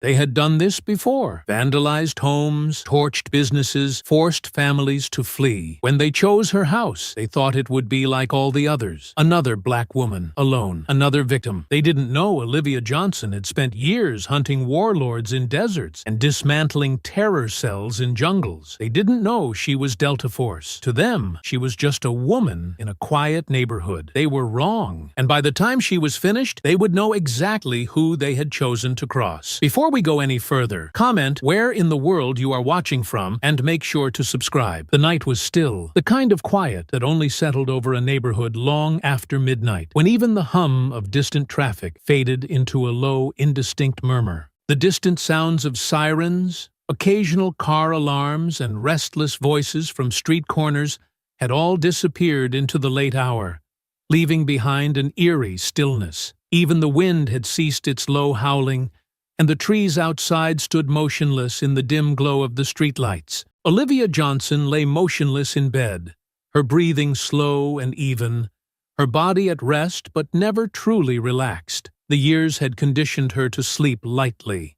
They had done this before, vandalized homes, torched businesses, forced families to flee. When they chose her house, they thought it would be like all the others. Another black woman, alone, another victim. They didn't know Olivia Johnson had spent years hunting warlords in deserts and dismantling terror cells in jungles. They didn't know she was Delta Force. To them, she was just a woman in a quiet neighborhood. They were wrong, and by the time she was finished, they would know exactly who they had chosen to cross. Before we go any further, comment where in the world you are watching from and make sure to subscribe. The night was still, the kind of quiet that only settled over a neighborhood long after midnight, when even the hum of distant traffic faded into a low, indistinct murmur. The distant sounds of sirens, occasional car alarms, and restless voices from street corners had all disappeared into the late hour, leaving behind an eerie stillness. Even the wind had ceased its low howling, and the trees outside stood motionless in the dim glow of the streetlights. Olivia Johnson lay motionless in bed, her breathing slow and even, her body at rest but never truly relaxed. The years had conditioned her to sleep lightly,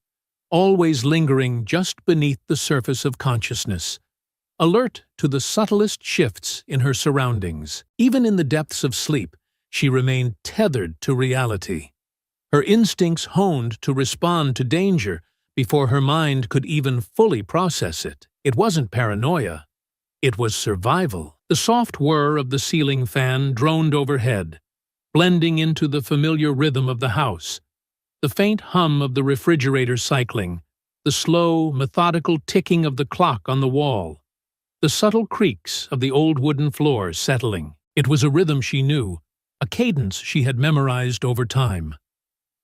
always lingering just beneath the surface of consciousness, alert to the subtlest shifts in her surroundings. Even in the depths of sleep, she remained tethered to reality, her instincts honed to respond to danger before her mind could even fully process it. It wasn't paranoia. It was survival. The soft whir of the ceiling fan droned overhead, blending into the familiar rhythm of the house. The faint hum of the refrigerator cycling, the slow, methodical ticking of the clock on the wall, the subtle creaks of the old wooden floor settling. It was a rhythm she knew, a cadence she had memorized over time.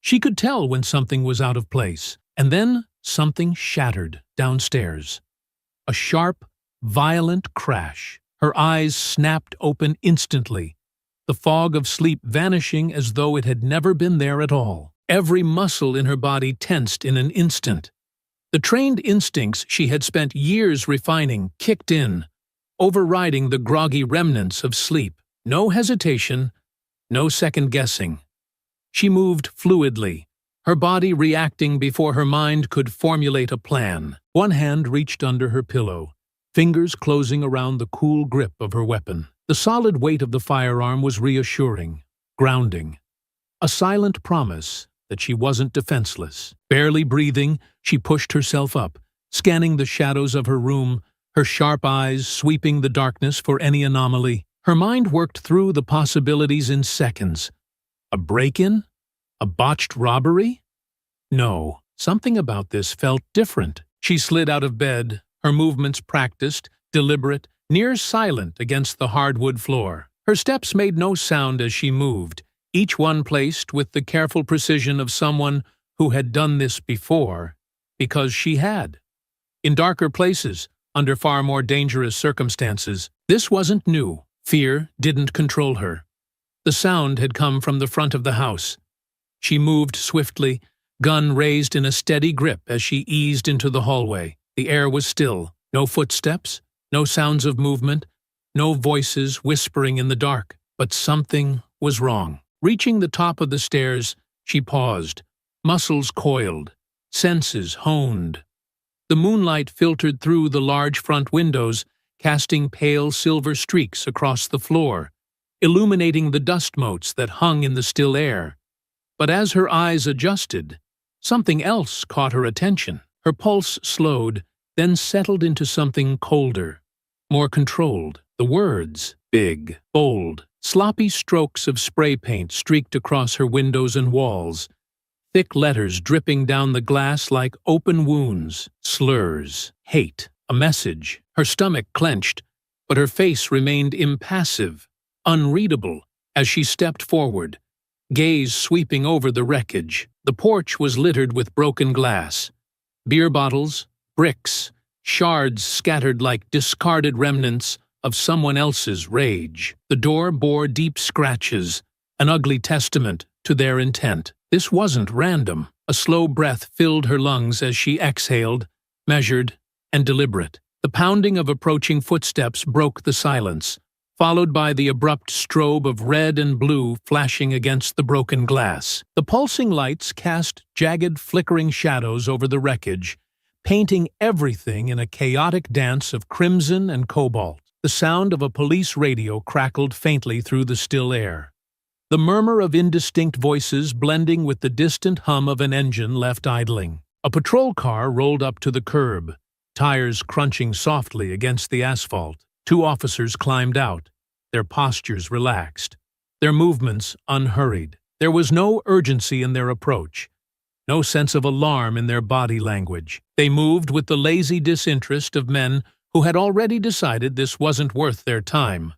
She could tell when something was out of place, and then something shattered downstairs. A sharp, violent crash. Her eyes snapped open instantly, the fog of sleep vanishing as though it had never been there at all. Every muscle in her body tensed in an instant. The trained instincts she had spent years refining kicked in, overriding the groggy remnants of sleep. No hesitation, no second-guessing. She moved fluidly, her body reacting before her mind could formulate a plan. One hand reached under her pillow, fingers closing around the cool grip of her weapon. The solid weight of the firearm was reassuring, grounding, a silent promise that she wasn't defenseless. Barely breathing, she pushed herself up, scanning the shadows of her room, her sharp eyes sweeping the darkness for any anomaly. Her mind worked through the possibilities in seconds. A break-in? A botched robbery? No, something about this felt different. She slid out of bed, her movements practiced, deliberate, near silent against the hardwood floor. Her steps made no sound as she moved, each one placed with the careful precision of someone who had done this before, because she had. In darker places, under far more dangerous circumstances, this wasn't new. Fear didn't control her. The sound had come from the front of the house. She moved swiftly, gun raised in a steady grip as she eased into the hallway. The air was still. No footsteps, no sounds of movement, no voices whispering in the dark. But something was wrong. Reaching the top of the stairs, she paused, muscles coiled, senses honed. The moonlight filtered through the large front windows, casting pale silver streaks across the floor, illuminating the dust motes that hung in the still air. But as her eyes adjusted, something else caught her attention. Her pulse slowed, then settled into something colder, more controlled. The words, big, bold, sloppy strokes of spray paint streaked across her windows and walls, thick letters dripping down the glass like open wounds, slurs, hate, a message. Her stomach clenched, but her face remained impassive, unreadable, as she stepped forward, gaze sweeping over the wreckage. The porch was littered with broken glass, beer bottles, bricks, shards scattered like discarded remnants of someone else's rage. The door bore deep scratches, an ugly testament to their intent. This wasn't random. A slow breath filled her lungs as she exhaled, measured and deliberate. The pounding of approaching footsteps broke the silence, followed by the abrupt strobe of red and blue flashing against the broken glass. The pulsing lights cast jagged, flickering shadows over the wreckage, painting everything in a chaotic dance of crimson and cobalt. The sound of a police radio crackled faintly through the still air. The murmur of indistinct voices blending with the distant hum of an engine left idling. A patrol car rolled up to the curb, tires crunching softly against the asphalt. 2 officers climbed out, their postures relaxed, their movements unhurried. There was no urgency in their approach, no sense of alarm in their body language. They moved with the lazy disinterest of men who had already decided this wasn't worth their time.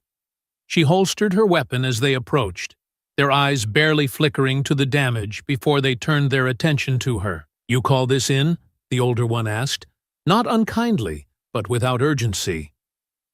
She holstered her weapon as they approached, their eyes barely flickering to the damage before they turned their attention to her. "You call this in?" the older one asked, not unkindly, but without urgency.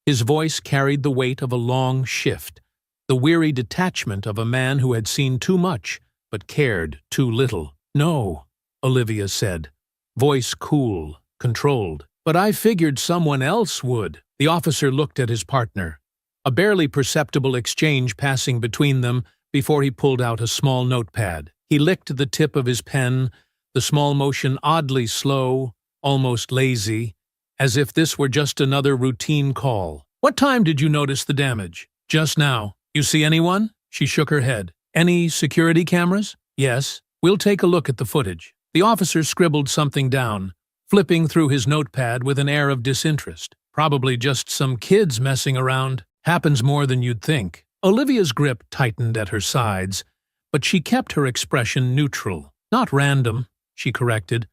His voice carried the weight of a long shift, the weary detachment of a man who had seen too much but cared too little. "No," Olivia said, voice cool, controlled. "But I figured someone else would." The officer looked at his partner, a barely perceptible exchange passing between them before he pulled out a small notepad. He licked the tip of his pen, the small motion oddly slow, almost lazy, as if this were just another routine call. "What time did you notice the damage?" "Just now." "You see anyone?" She shook her head. "Any security cameras?" "Yes. We'll take a look at the footage." The officer scribbled something down, flipping through his notepad with an air of disinterest. "Probably just some kids messing around. Happens more than you'd think." Olivia's grip tightened at her sides, but she kept her expression neutral. "Not random," she corrected.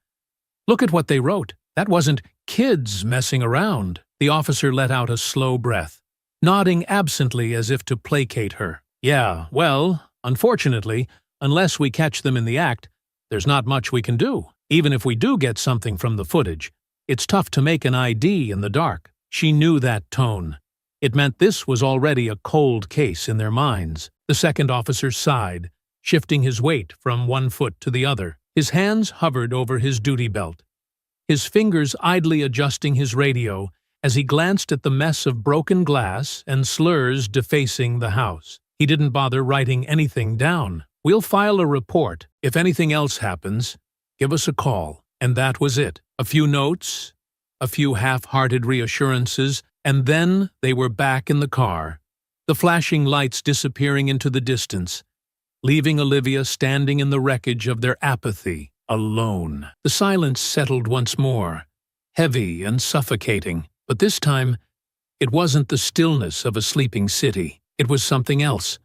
"Look at what they wrote. That wasn't kids messing around." The officer let out a slow breath, nodding absently as if to placate her. "Yeah, well, unfortunately, unless we catch them in the act, there's not much we can do. Even if we do get something from the footage, it's tough to make an ID in the dark." She knew that tone. It meant this was already a cold case in their minds. The second officer sighed, shifting his weight from one foot to the other. His hands hovered over his duty belt, his fingers idly adjusting his radio as he glanced at the mess of broken glass and slurs defacing the house. He didn't bother writing anything down. "We'll file a report. If anything else happens, give us a call." And that was it. A few notes, a few half-hearted reassurances, and then they were back in the car, the flashing lights disappearing into the distance, leaving Olivia standing in the wreckage of their apathy, alone. The silence settled once more, heavy and suffocating, but this time it wasn't the stillness of a sleeping city. It was something else,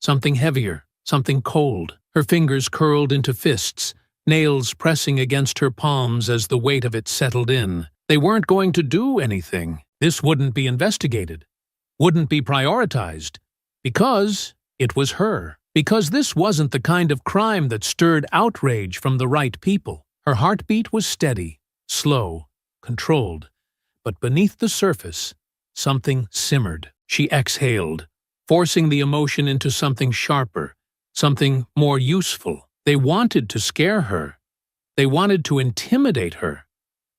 something heavier, something cold. Her fingers curled into fists, nails pressing against her palms as the weight of it settled in. They weren't going to do anything. This wouldn't be investigated, wouldn't be prioritized, because it was her. Because this wasn't the kind of crime that stirred outrage from the right people. Her heartbeat was steady, slow, controlled, but beneath the surface, something simmered. She exhaled, forcing the emotion into something sharper, something more useful. They wanted to scare her. They wanted to intimidate her.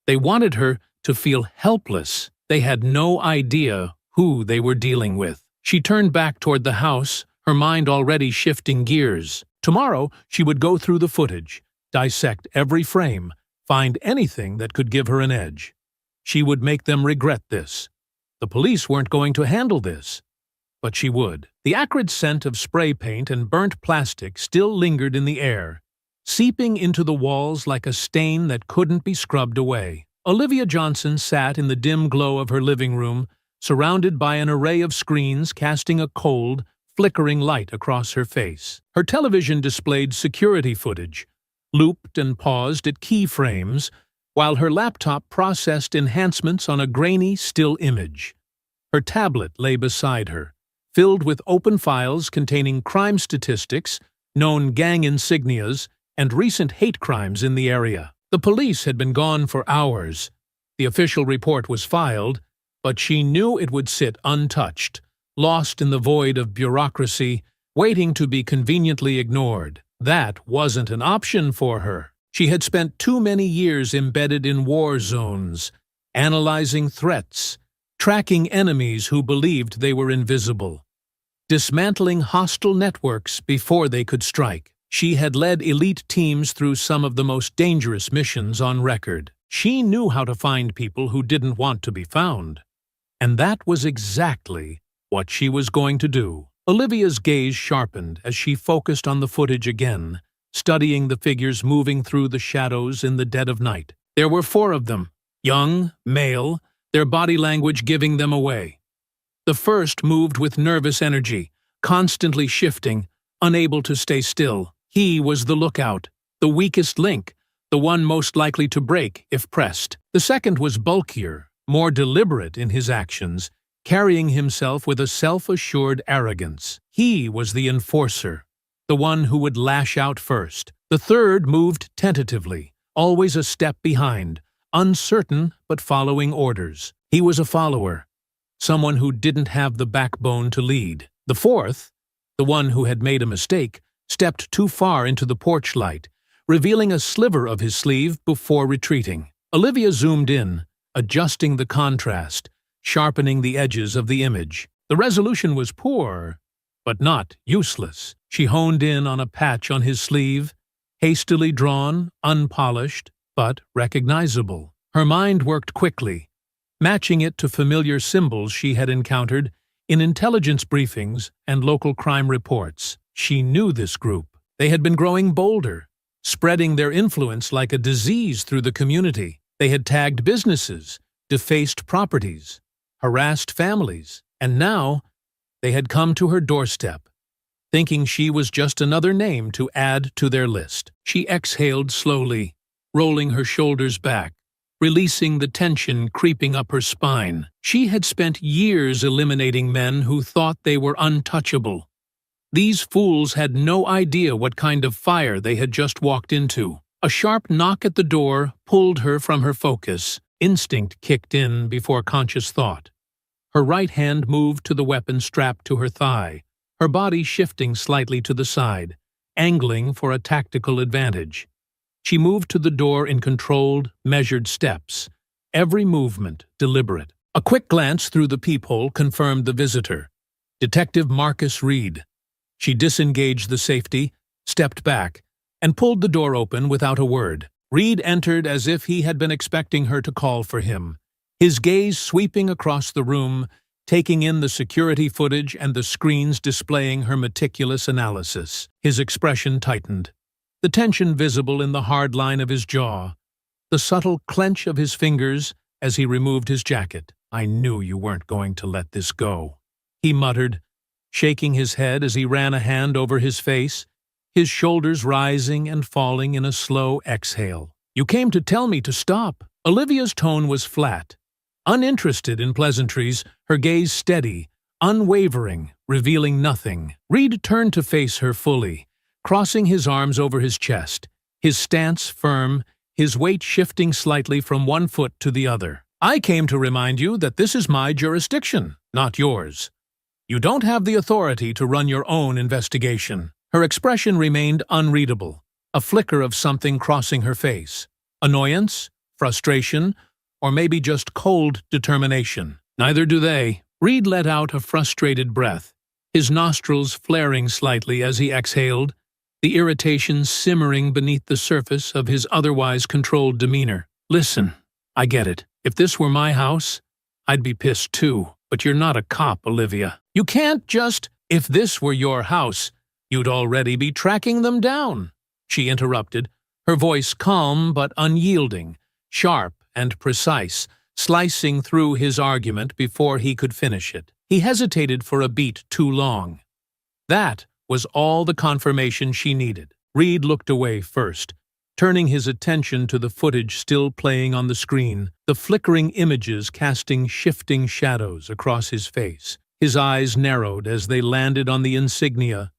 They wanted her to feel helpless. They had no idea who they were dealing with. She turned back toward the house, her mind already shifting gears. Tomorrow, she would go through the footage, dissect every frame, find anything that could give her an edge. She would make them regret this. The police weren't going to handle this, but she would. The acrid scent of spray paint and burnt plastic still lingered in the air, seeping into the walls like a stain that couldn't be scrubbed away. Olivia Johnson sat in the dim glow of her living room, surrounded by an array of screens casting a cold, flickering light across her face. Her television displayed security footage, looped and paused at keyframes, while her laptop processed enhancements on a grainy, still image. Her tablet lay beside her, filled with open files containing crime statistics, known gang insignias, and recent hate crimes in the area. The police had been gone for hours. The official report was filed, but she knew it would sit untouched, lost in the void of bureaucracy, waiting to be conveniently ignored. That wasn't an option for her. She had spent too many years embedded in war zones, analyzing threats, tracking enemies who believed they were invisible, dismantling hostile networks before they could strike. She had led elite teams through some of the most dangerous missions on record. She knew how to find people who didn't want to be found. And that was exactly what she was going to do. Olivia's gaze sharpened as she focused on the footage again, studying the figures moving through the shadows in the dead of night. There were 4 of them, young, male, their body language giving them away. The first moved with nervous energy, constantly shifting, unable to stay still. He was the lookout, the weakest link, the one most likely to break if pressed. The second was bulkier, more deliberate in his actions, carrying himself with a self-assured arrogance. He was the enforcer, the one who would lash out first. The third moved tentatively, always a step behind, uncertain but following orders. He was a follower, someone who didn't have the backbone to lead. The fourth, the one who had made a mistake, stepped too far into the porch light, revealing a sliver of his sleeve before retreating. Olivia zoomed in, adjusting the contrast, sharpening the edges of the image. The resolution was poor, but not useless. She honed in on a patch on his sleeve, hastily drawn, unpolished, but recognizable. Her mind worked quickly, matching it to familiar symbols she had encountered in intelligence briefings and local crime reports. She knew this group. They had been growing bolder, spreading their influence like a disease through the community. They had tagged businesses, defaced properties, harassed families, and now they had come to her doorstep, thinking she was just another name to add to their list. She exhaled slowly, rolling her shoulders back, releasing the tension creeping up her spine. She had spent years eliminating men who thought they were untouchable. These fools had no idea what kind of fire they had just walked into. A sharp knock at the door pulled her from her focus. Instinct kicked in before conscious thought. Her right hand moved to the weapon strapped to her thigh, her body shifting slightly to the side, angling for a tactical advantage. She moved to the door in controlled, measured steps, every movement deliberate. A quick glance through the peephole confirmed the visitor, Detective Marcus Reed. She disengaged the safety, stepped back, and pulled the door open without a word. Reed entered as if he had been expecting her to call for him, his gaze sweeping across the room, taking in the security footage and the screens displaying her meticulous analysis. His expression tightened, the tension visible in the hard line of his jaw, the subtle clench of his fingers as he removed his jacket. "I knew you weren't going to let this go," he muttered, shaking his head as he ran a hand over his face, his shoulders rising and falling in a slow exhale. "You came to tell me to stop." Olivia's tone was flat, uninterested in pleasantries, her gaze steady, unwavering, revealing nothing. Reed turned to face her fully, crossing his arms over his chest, his stance firm, his weight shifting slightly from one foot to the other. "I came to remind you that this is my jurisdiction, not yours. You don't have the authority to run your own investigation." Her expression remained unreadable, a flicker of something crossing her face. Annoyance, frustration, or maybe just cold determination. "Neither do they." Reed let out a frustrated breath, his nostrils flaring slightly as he exhaled, the irritation simmering beneath the surface of his otherwise controlled demeanor. "Listen, I get it. If this were my house, I'd be pissed too. But you're not a cop, Olivia. You can't just— If this were your house, you'd already be tracking them down," she interrupted, her voice calm but unyielding, sharp and precise, slicing through his argument before he could finish it. He hesitated for a beat too long. That was all the confirmation she needed. Reed looked away first, turning his attention to the footage still playing on the screen, the flickering images casting shifting shadows across his face. His eyes narrowed as they landed on the insignia,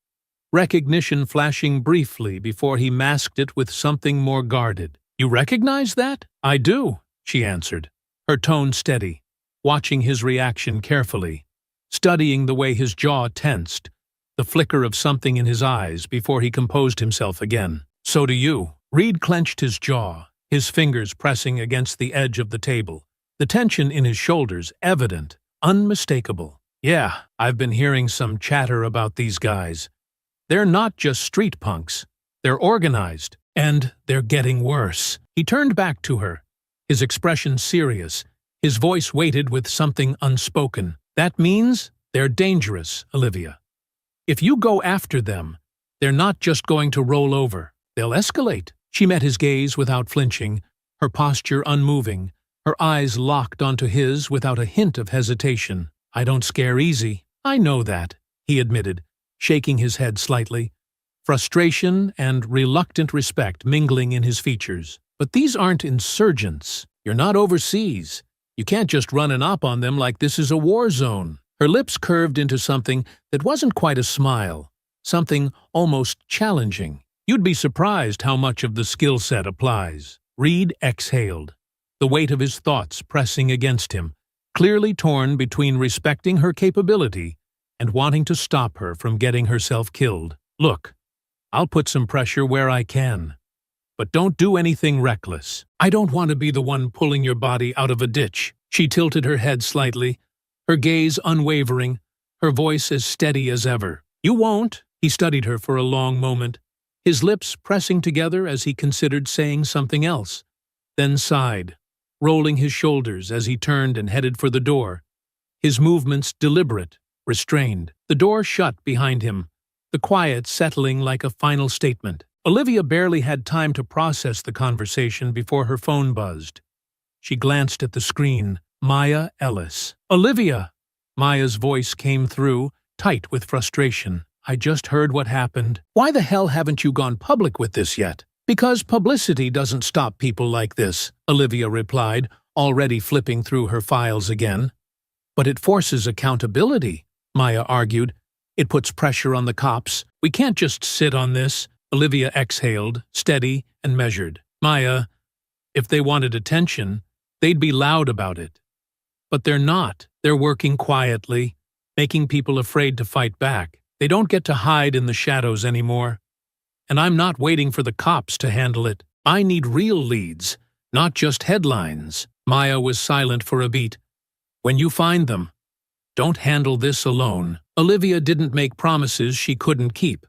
recognition flashing briefly before he masked it with something more guarded. "You recognize that?" "I do," she answered, her tone steady, watching his reaction carefully, studying the way his jaw tensed, the flicker of something in his eyes before he composed himself again. "So do you." Reed clenched his jaw, his fingers pressing against the edge of the table, the tension in his shoulders evident, unmistakable. Yeah, I've been hearing some chatter about these guys. They're not just street punks. They're organized, and they're getting worse. He turned back to her, his expression serious, his voice weighted with something unspoken. That means they're dangerous, Olivia. If you go after them, they're not just going to roll over. They'll escalate. She met his gaze without flinching, her posture unmoving, her eyes locked onto his without a hint of hesitation. I don't scare easy. I know that, he admitted, shaking his head slightly, frustration and reluctant respect mingling in his features. But these aren't insurgents. You're not overseas. You can't just run an op on them like this is a war zone. Her lips curved into something that wasn't quite a smile, something almost challenging. You'd be surprised how much of the skill set applies. Reed exhaled, the weight of his thoughts pressing against him, clearly torn between respecting her capability and wanting to stop her from getting herself killed. Look, I'll put some pressure where I can. But don't do anything reckless. I don't want to be the one pulling your body out of a ditch. She tilted her head slightly, her gaze unwavering, her voice as steady as ever. You won't. He studied her for a long moment, his lips pressing together as he considered saying something else, then sighed, rolling his shoulders as he turned and headed for the door, his movements deliberate, restrained. The door shut behind him, the quiet settling like a final statement. Olivia barely had time to process the conversation before her phone buzzed. She glanced at the screen. Maya Ellis. Olivia! Maya's voice came through, tight with frustration. I just heard what happened. Why the hell haven't you gone public with this yet? Because publicity doesn't stop people like this, Olivia replied, already flipping through her files again. But it forces accountability, Maya argued. It puts pressure on the cops. We can't just sit on this. Olivia exhaled, steady and measured. Maya, if they wanted attention, they'd be loud about it. But they're not. They're working quietly, making people afraid to fight back. They don't get to hide in the shadows anymore. And I'm not waiting for the cops to handle it. I need real leads, not just headlines. Maya was silent for a beat. When you find them, don't handle this alone. Olivia didn't make promises she couldn't keep.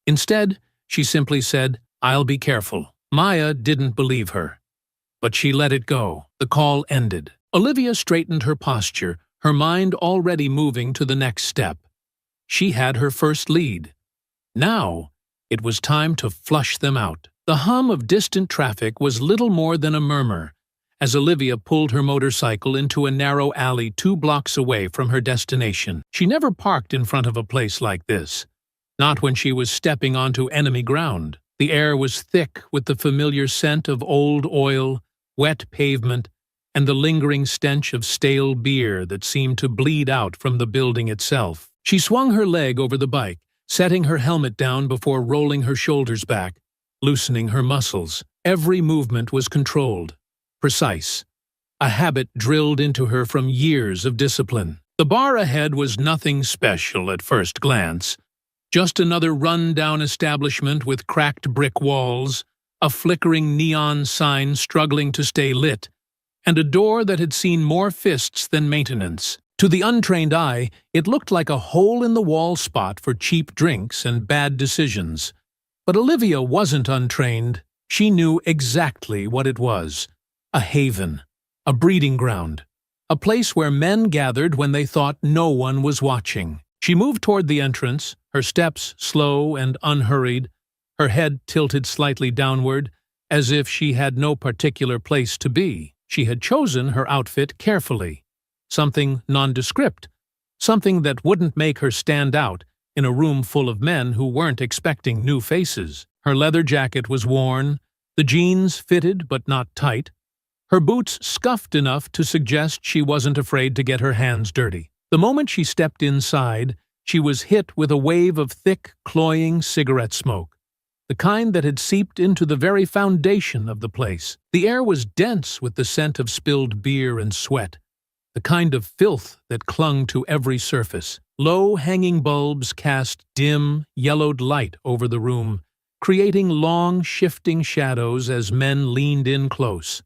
Instead, she simply said, I'll be careful. Maya didn't believe her. But she let it go. The call ended. Olivia straightened her posture, her mind already moving to the next step. She had her first lead. Now, it was time to flush them out. The hum of distant traffic was little more than a murmur, as Olivia pulled her motorcycle into a narrow alley 2 blocks away from her destination. She never parked in front of a place like this. Not when she was stepping onto enemy ground. The air was thick with the familiar scent of old oil, wet pavement, and the lingering stench of stale beer that seemed to bleed out from the building itself. She swung her leg over the bike, setting her helmet down before rolling her shoulders back, loosening her muscles. Every movement was controlled, precise, a habit drilled into her from years of discipline. The bar ahead was nothing special at first glance. Just another run-down establishment with cracked brick walls, a flickering neon sign struggling to stay lit, and a door that had seen more fists than maintenance. To the untrained eye, it looked like a hole-in-the-wall spot for cheap drinks and bad decisions. But Olivia wasn't untrained. She knew exactly what it was. A haven, a breeding ground, a place where men gathered when they thought no one was watching. She moved toward the entrance, her steps slow and unhurried, her head tilted slightly downward, as if she had no particular place to be. She had chosen her outfit carefully. Something nondescript, something that wouldn't make her stand out in a room full of men who weren't expecting new faces. Her leather jacket was worn, the jeans fitted but not tight, her boots scuffed enough to suggest she wasn't afraid to get her hands dirty. The moment she stepped inside, she was hit with a wave of thick, cloying cigarette smoke, the kind that had seeped into the very foundation of the place. The air was dense with the scent of spilled beer and sweat, the kind of filth that clung to every surface. Low-hanging bulbs cast dim, yellowed light over the room, creating long, shifting shadows as men leaned in close.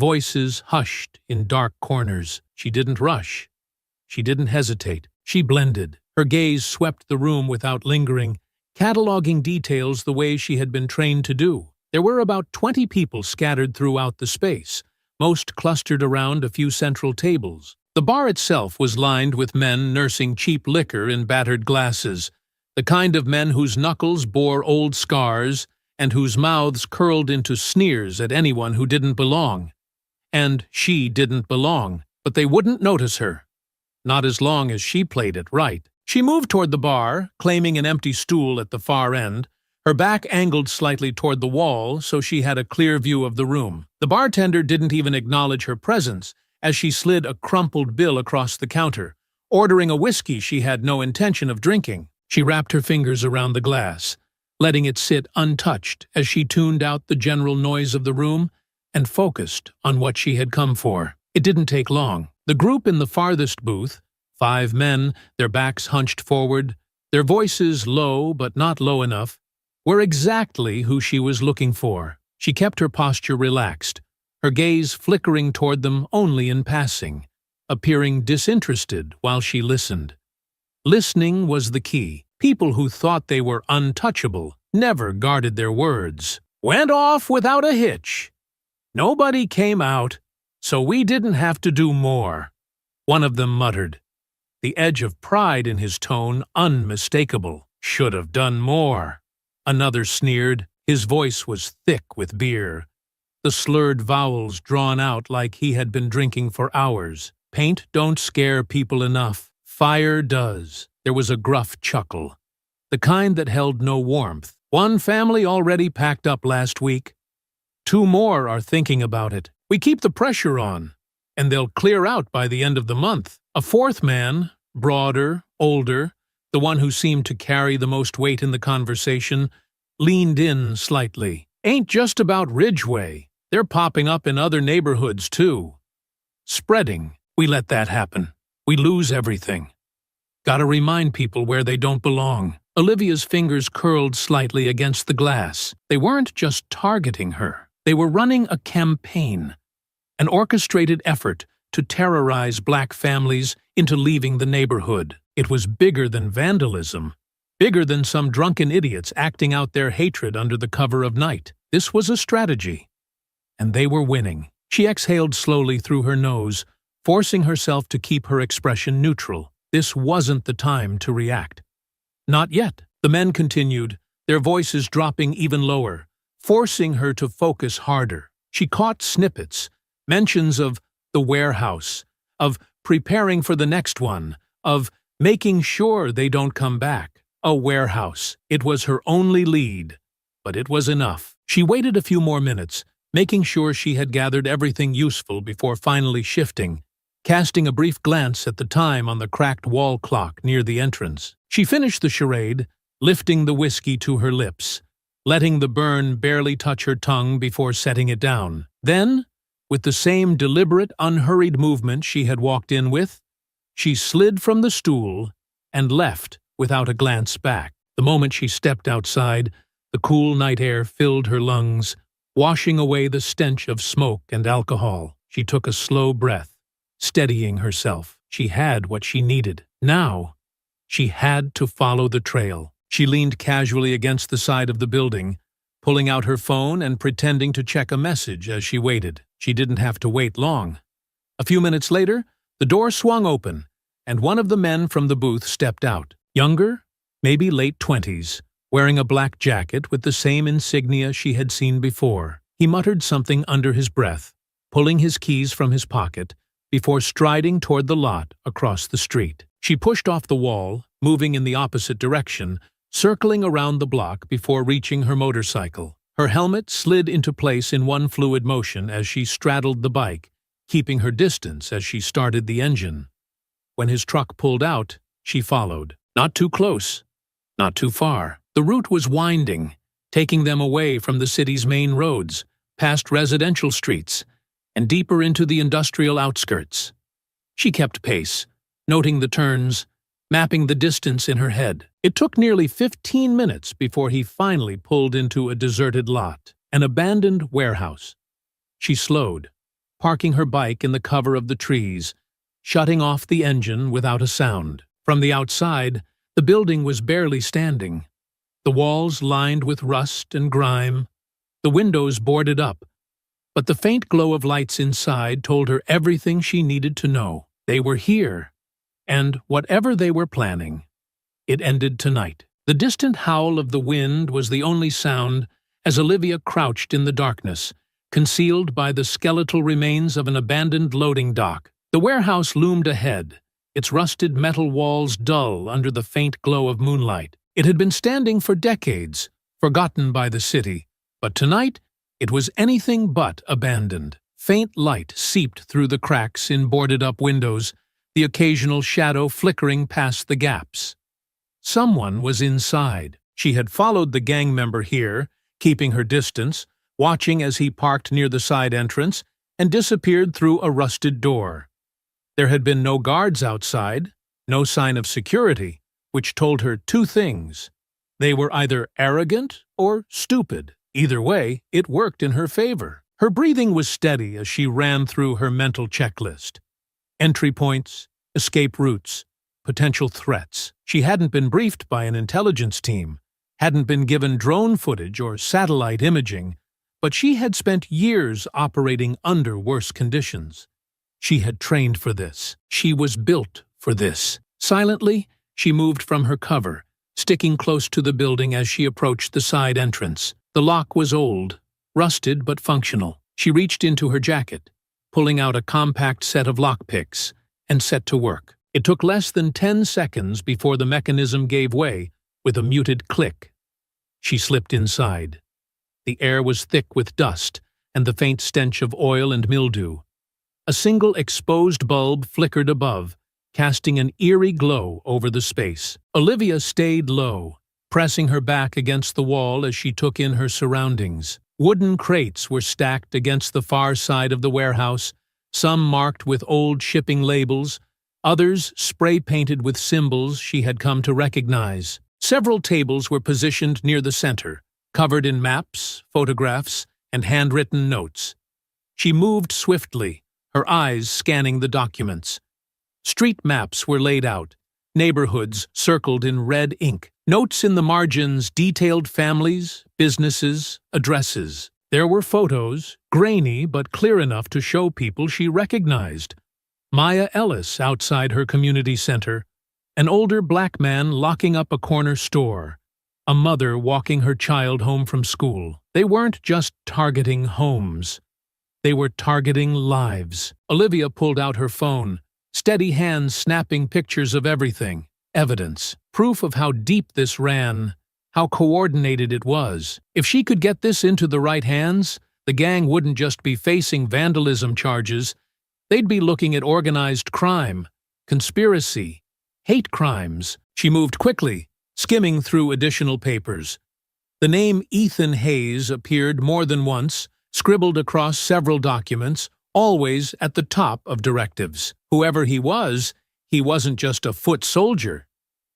voices hushed in dark corners. She didn't rush. She didn't hesitate. She blended. Her gaze swept the room without lingering, cataloging details the way she had been trained to do. There were about 20 people scattered throughout the space, most clustered around a few central tables. The bar itself was lined with men nursing cheap liquor in battered glasses, the kind of men whose knuckles bore old scars and whose mouths curled into sneers at anyone who didn't belong. And she didn't belong, but they wouldn't notice her. Not as long as she played it right. She moved toward the bar, claiming an empty stool at the far end, her back angled slightly toward the wall so she had a clear view of the room. The bartender didn't even acknowledge her presence as she slid a crumpled bill across the counter, ordering a whiskey she had no intention of drinking. She wrapped her fingers around the glass, letting it sit untouched as she tuned out the general noise of the room and focused on what she had come for. It didn't take long. The group in the farthest booth, 5 men, their backs hunched forward, their voices low but not low enough, were exactly who she was looking for. She kept her posture relaxed, her gaze flickering toward them only in passing, appearing disinterested while she listened. Listening was the key. People who thought they were untouchable never guarded their words. Went off without a hitch. Nobody came out, so we didn't have to do more, one of them muttered, the edge of pride in his tone unmistakable. Should have done more. Another sneered. His voice was thick with beer, the slurred vowels drawn out like he had been drinking for hours. Paint don't scare people enough. Fire does. There was a gruff chuckle, the kind that held no warmth. One family already packed up last week. 2 more are thinking about it. We keep the pressure on, and they'll clear out by the end of the month. A 4th man, broader, older, the one who seemed to carry the most weight in the conversation, leaned in slightly. Ain't just about Ridgeway. They're popping up in other neighborhoods, too. Spreading. We let that happen. We lose everything. Gotta remind people where they don't belong. Olivia's fingers curled slightly against the glass. They weren't just targeting her. They were running a campaign, an orchestrated effort to terrorize black families into leaving the neighborhood. It was bigger than vandalism, bigger than some drunken idiots acting out their hatred under the cover of night. This was a strategy, and they were winning. She exhaled slowly through her nose, forcing herself to keep her expression neutral. This wasn't the time to react. Not yet. The men continued, their voices dropping even lower, forcing her to focus harder. She caught snippets, mentions of the warehouse, of preparing for the next one, of making sure they don't come back. A warehouse. It was her only lead, but it was enough. She waited a few more minutes, making sure she had gathered everything useful before finally shifting, casting a brief glance at the time on the cracked wall clock near the entrance. She finished the charade, lifting the whiskey to her lips, letting the burn barely touch her tongue before setting it down. Then, with the same deliberate, unhurried movement she had walked in with, she slid from the stool and left without a glance back. The moment she stepped outside, the cool night air filled her lungs, washing away the stench of smoke and alcohol. She took a slow breath, steadying herself. She had what she needed. Now, she had to follow the trail. She leaned casually against the side of the building, pulling out her phone and pretending to check a message as she waited. She didn't have to wait long. A few minutes later, the door swung open, and one of the men from the booth stepped out. Younger, maybe late 20s, wearing a black jacket with the same insignia she had seen before. He muttered something under his breath, pulling his keys from his pocket, before striding toward the lot across the street. She pushed off the wall, moving in the opposite direction, circling around the block before reaching her motorcycle. Her helmet slid into place in one fluid motion as she straddled the bike, keeping her distance as she started the engine. When his truck pulled out, she followed. Not too close, not too far. The route was winding, taking them away from the city's main roads, past residential streets, and deeper into the industrial outskirts. She kept pace, noting the turns, mapping the distance in her head. It took nearly 15 minutes before he finally pulled into a deserted lot, an abandoned warehouse. She slowed, parking her bike in the cover of the trees, shutting off the engine without a sound. From the outside, the building was barely standing. The walls lined with rust and grime, the windows boarded up, but the faint glow of lights inside told her everything she needed to know. They were here, and whatever they were planning, it ended tonight. The distant howl of the wind was the only sound as Olivia crouched in the darkness, concealed by the skeletal remains of an abandoned loading dock. The warehouse loomed ahead, its rusted metal walls dull under the faint glow of moonlight. It had been standing for decades, forgotten by the city, but tonight it was anything but abandoned. Faint light seeped through the cracks in boarded-up windows, the occasional shadow flickering past the gaps. Someone was inside. She had followed the gang member here, keeping her distance, watching as he parked near the side entrance and disappeared through a rusted door. There had been no guards outside, no sign of security, which told her two things. They were either arrogant or stupid. Either way, it worked in her favor. Her breathing was steady as she ran through her mental checklist. Entry points, escape routes, potential threats. She hadn't been briefed by an intelligence team, hadn't been given drone footage or satellite imaging, but she had spent years operating under worse conditions. She had trained for this. She was built for this. Silently, she moved from her cover, sticking close to the building as she approached the side entrance. The lock was old, rusted but functional. She reached into her jacket, pulling out a compact set of lockpicks, and set to work. It took less than 10 seconds before the mechanism gave way with a muted click. She slipped inside. The air was thick with dust and the faint stench of oil and mildew. A single exposed bulb flickered above, casting an eerie glow over the space. Olivia stayed low, pressing her back against the wall as she took in her surroundings. Wooden crates were stacked against the far side of the warehouse, some marked with old shipping labels, others spray-painted with symbols she had come to recognize. Several tables were positioned near the center, covered in maps, photographs, and handwritten notes. She moved swiftly, her eyes scanning the documents. Street maps were laid out, neighborhoods circled in red ink. Notes in the margins detailed families, businesses, addresses. There were photos, grainy but clear enough to show people she recognized. Maya Ellis outside her community center, an older black man locking up a corner store, a mother walking her child home from school. They weren't just targeting homes. They were targeting lives. Olivia pulled out her phone, steady hands snapping pictures of everything. Evidence, proof of how deep this ran, how coordinated it was. If she could get this into the right hands, the gang wouldn't just be facing vandalism charges, they'd be looking at organized crime, conspiracy, hate crimes. She moved quickly, skimming through additional papers. The name Ethan Hayes appeared more than once, scribbled across several documents, always at the top of directives. Whoever he wasn't just a foot soldier.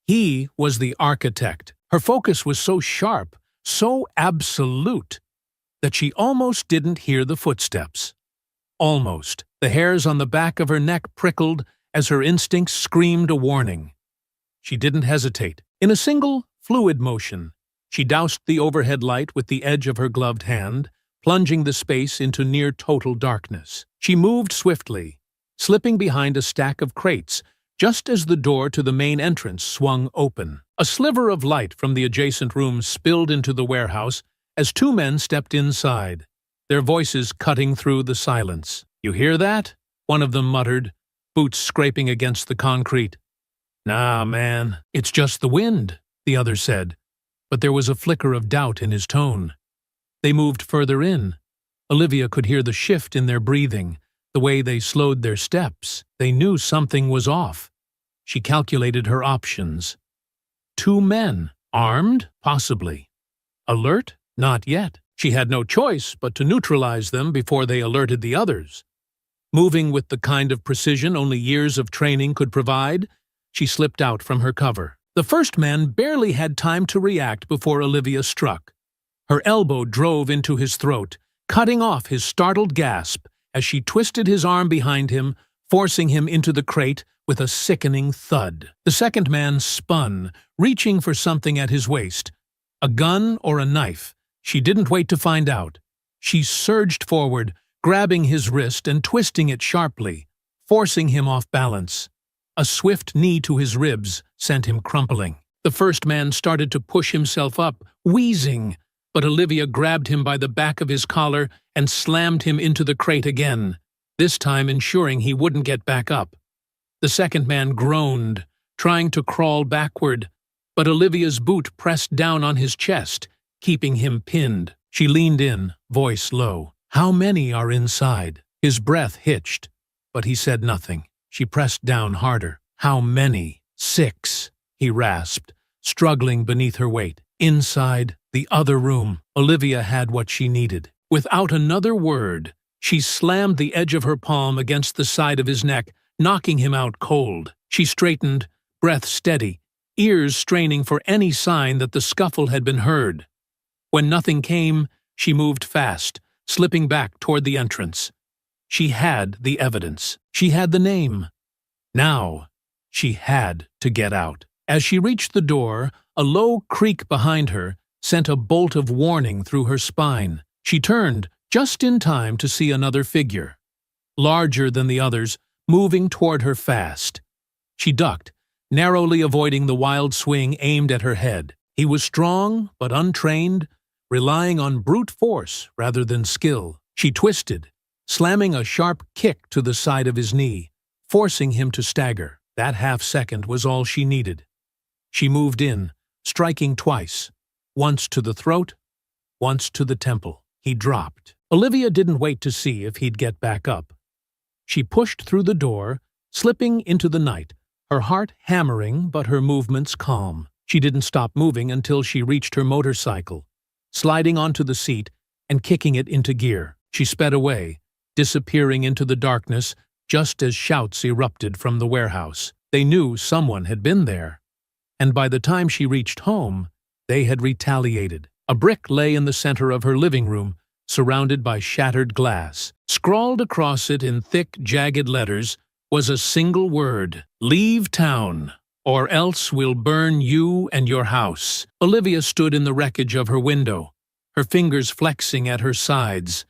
He was the architect. Her focus was so sharp, so absolute, that she almost didn't hear the footsteps. Almost. The hairs on the back of her neck prickled as her instincts screamed a warning. She didn't hesitate. In a single, fluid motion, she doused the overhead light with the edge of her gloved hand, plunging the space into near-total darkness. She moved swiftly, slipping behind a stack of crates, just as the door to the main entrance swung open. A sliver of light from the adjacent room spilled into the warehouse as two men stepped inside, their voices cutting through the silence. "You hear that?" one of them muttered, boots scraping against the concrete. "Nah, man, it's just the wind," the other said, but there was a flicker of doubt in his tone. They moved further in. Olivia could hear the shift in their breathing, the way they slowed their steps. They knew something was off. She calculated her options. Two men, armed, possibly. Alert? Not yet. She had no choice but to neutralize them before they alerted the others. Moving with the kind of precision only years of training could provide, she slipped out from her cover. The first man barely had time to react before Olivia struck. Her elbow drove into his throat, cutting off his startled gasp as she twisted his arm behind him, forcing him into the crate with a sickening thud. The second man spun, reaching for something at his waist. A gun or a knife? She didn't wait to find out. She surged forward, grabbing his wrist and twisting it sharply, forcing him off balance. A swift knee to his ribs sent him crumpling. The first man started to push himself up, wheezing, but Olivia grabbed him by the back of his collar and slammed him into the crate again, this time ensuring he wouldn't get back up. The second man groaned, trying to crawl backward, but Olivia's boot pressed down on his chest, keeping him pinned. She leaned in, voice low. "How many are inside?" His breath hitched, but he said nothing. She pressed down harder. "How many?" "6," he rasped, struggling beneath her weight. Inside, the other room, Olivia had what she needed. Without another word, she slammed the edge of her palm against the side of his neck, knocking him out cold. She straightened, breath steady, ears straining for any sign that the scuffle had been heard. When nothing came, she moved fast, slipping back toward the entrance. She had the evidence. She had the name. Now, she had to get out. As she reached the door, a low creak behind her sent a bolt of warning through her spine. She turned just in time to see another figure, larger than the others, moving toward her fast. She ducked, narrowly avoiding the wild swing aimed at her head. He was strong but untrained, relying on brute force rather than skill. She twisted, slamming a sharp kick to the side of his knee, forcing him to stagger. That half-second was all she needed. She moved in, striking twice, once to the throat, once to the temple. He dropped. Olivia didn't wait to see if he'd get back up. She pushed through the door, slipping into the night, her heart hammering but her movements calm. She didn't stop moving until she reached her motorcycle, sliding onto the seat and kicking it into gear. She sped away, disappearing into the darkness just as shouts erupted from the warehouse. They knew someone had been there, and by the time she reached home, they had retaliated. A brick lay in the center of her living room, surrounded by shattered glass. Scrawled across it in thick, jagged letters was a single word: "Leave town, or else we'll burn you and your house." Olivia stood in the wreckage of her window, her fingers flexing at her sides,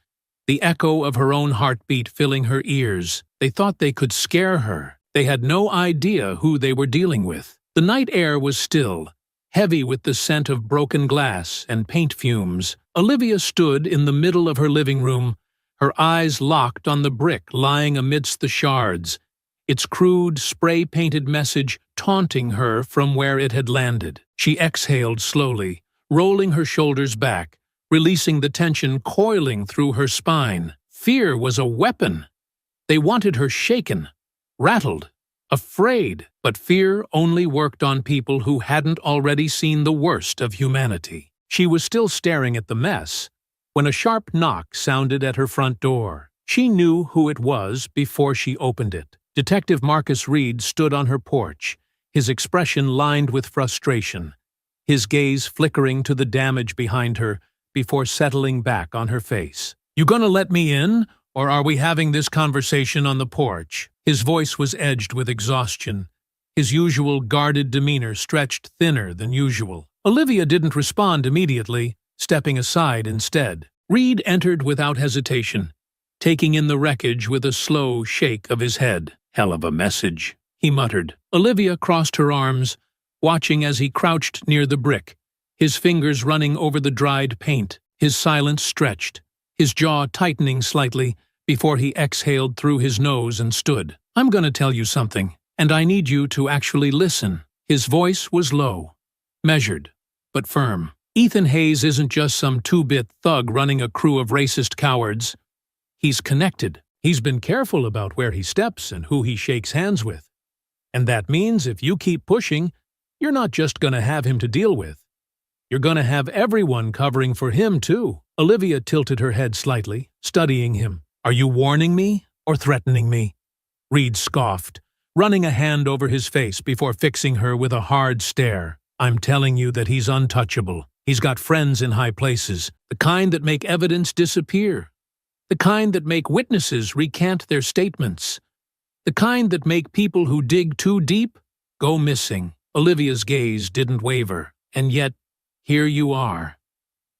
the echo of her own heartbeat filling her ears. They thought they could scare her. They had no idea who they were dealing with. The night air was still, heavy with the scent of broken glass and paint fumes. Olivia stood in the middle of her living room, her eyes locked on the brick lying amidst the shards, its crude, spray-painted message taunting her from where it had landed. She exhaled slowly, rolling her shoulders back, releasing the tension coiling through her spine. Fear was a weapon. They wanted her shaken, rattled, afraid, but fear only worked on people who hadn't already seen the worst of humanity. She was still staring at the mess when a sharp knock sounded at her front door. She knew who it was before she opened it. Detective Marcus Reed stood on her porch, his expression lined with frustration, his gaze flickering to the damage behind her before settling back on her face. "You gonna let me in, or are we having this conversation on the porch?" His voice was edged with exhaustion, his usual guarded demeanor stretched thinner than usual. Olivia didn't respond immediately, stepping aside instead. Reed entered without hesitation, taking in the wreckage with a slow shake of his head. "Hell of a message," he muttered. Olivia crossed her arms, watching as he crouched near the brick, his fingers running over the dried paint, his silence stretched, his jaw tightening slightly before he exhaled through his nose and stood. "I'm gonna tell you something, and I need you to actually listen." His voice was low, measured, but firm. "Ethan Hayes isn't just some two-bit thug running a crew of racist cowards. He's connected. He's been careful about where he steps and who he shakes hands with. And that means if you keep pushing, you're not just gonna have him to deal with. You're gonna have everyone covering for him, too." Olivia tilted her head slightly, studying him. "Are you warning me or threatening me?" Reed scoffed, running a hand over his face before fixing her with a hard stare. "I'm telling you that he's untouchable. He's got friends in high places, the kind that make evidence disappear. The The kind that make witnesses recant their statements. The kind that make people who dig too deep go missing. Olivia's gaze didn't waver, and yet, here you are,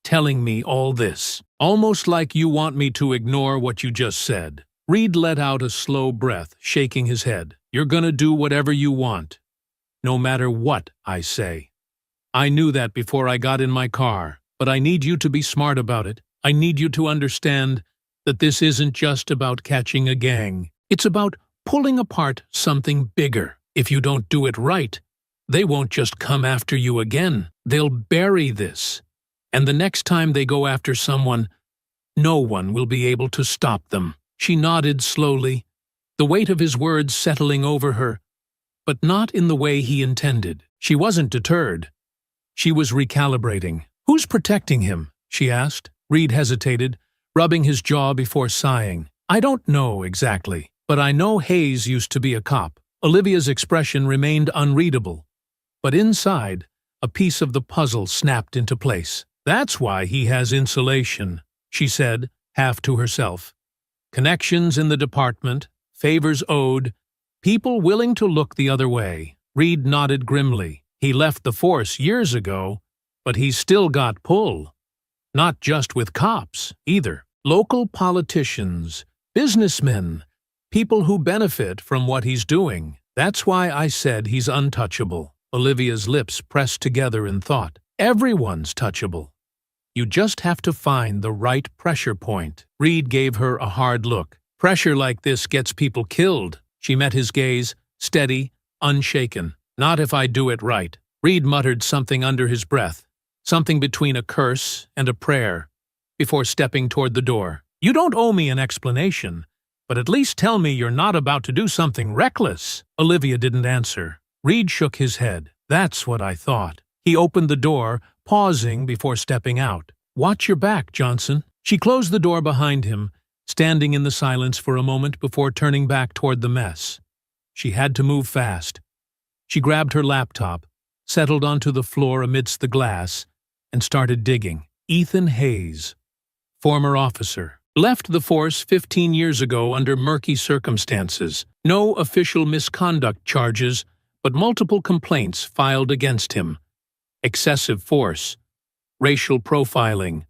telling me all this, almost like you want me to ignore what you just said. Reed let out a slow breath, shaking his head. You're gonna do whatever you want, no matter what I say. I knew that before I got in my car, but I need you to be smart about it. I need you to understand that this isn't just about catching a gang. It's about pulling apart something bigger. If you don't do it right, they won't just come after you again. They'll bury this. And the next time they go after someone, no one will be able to stop them. She nodded slowly, the weight of his words settling over her, but not in the way he intended. She wasn't deterred. She was recalibrating. Who's protecting him? She asked. Reed hesitated, rubbing his jaw before sighing. I don't know exactly, but I know Hayes used to be a cop. Olivia's expression remained unreadable, but inside, a piece of the puzzle snapped into place. That's why he has insulation, she said, half to herself. Connections in the department, favors owed, people willing to look the other way. Reed nodded grimly. He left the force years ago, but he's still got pull. Not just with cops, either. Local politicians, businessmen, people who benefit from what he's doing. That's why I said he's untouchable. Olivia's lips pressed together in thought. Everyone's touchable. You just have to find the right pressure point. Reed gave her a hard look. Pressure like this gets people killed. She met his gaze, steady, unshaken. Not if I do it right. Reed muttered something under his breath, something between a curse and a prayer, before stepping toward the door. You don't owe me an explanation, but at least tell me you're not about to do something reckless. Olivia didn't answer. Reed shook his head. That's what I thought. He opened the door, pausing before stepping out. Watch your back, Johnson. She closed the door behind him, standing in the silence for a moment before turning back toward the mess. She had to move fast. She grabbed her laptop, settled onto the floor amidst the glass, and started digging. Ethan Hayes, former officer, left the force 15 years ago under murky circumstances. No official misconduct charges, but multiple complaints filed against him. Excessive force, racial profiling,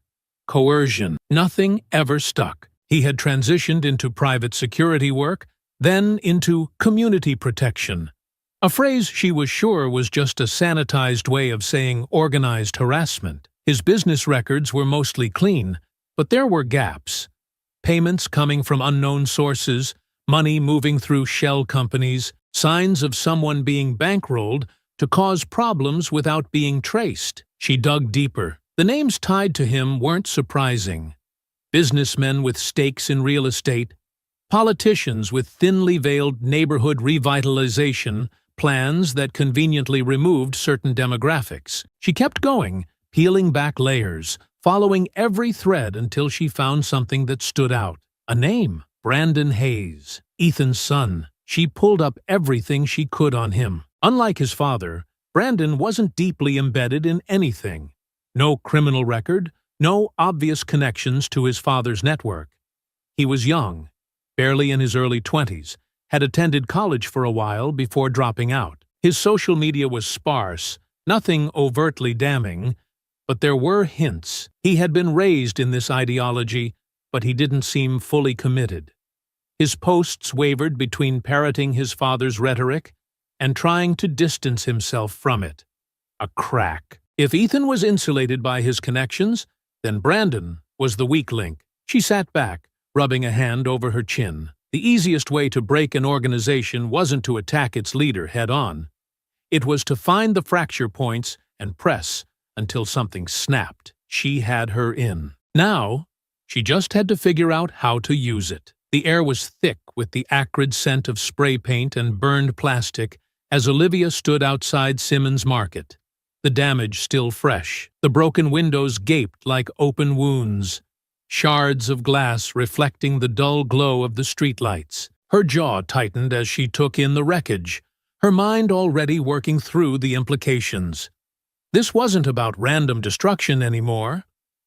coercion. Nothing ever stuck. He had transitioned into private security work, then into community protection. A phrase she was sure was just a sanitized way of saying organized harassment. His business records were mostly clean, but there were gaps. Payments coming from unknown sources, money moving through shell companies, signs of someone being bankrolled to cause problems without being traced. She dug deeper. The names tied to him weren't surprising. Businessmen with stakes in real estate, politicians with thinly veiled neighborhood revitalization plans that conveniently removed certain demographics. She kept going, peeling back layers, following every thread until she found something that stood out. A name, Brandon Hayes, Ethan's son. She pulled up everything she could on him. Unlike his father, Brandon wasn't deeply embedded in anything. No criminal record, no obvious connections to his father's network. He was young, barely in his early 20s, had attended college for a while before dropping out. His social media was sparse, nothing overtly damning, but there were hints. He had been raised in this ideology, but he didn't seem fully committed. His posts wavered between parroting his father's rhetoric and trying to distance himself from it. A crack. If Ethan was insulated by his connections, then Brandon was the weak link. She sat back, rubbing a hand over her chin. The easiest way to break an organization wasn't to attack its leader head-on. It was to find the fracture points and press until something snapped. She had her in. Now, she just had to figure out how to use it. The air was thick with the acrid scent of spray paint and burned plastic as Olivia stood outside Simmons Market. The damage still fresh. The broken windows gaped like open wounds, shards of glass reflecting the dull glow of the streetlights. Her jaw tightened as she took in the wreckage, her mind already working through the implications. This wasn't about random destruction anymore.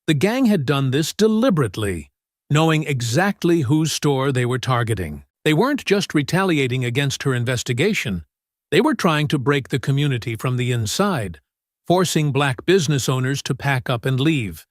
The gang had done this deliberately, knowing exactly whose store they were targeting. They weren't just retaliating against her investigation. They were trying to break the community from the inside, forcing black business owners to pack up and leave,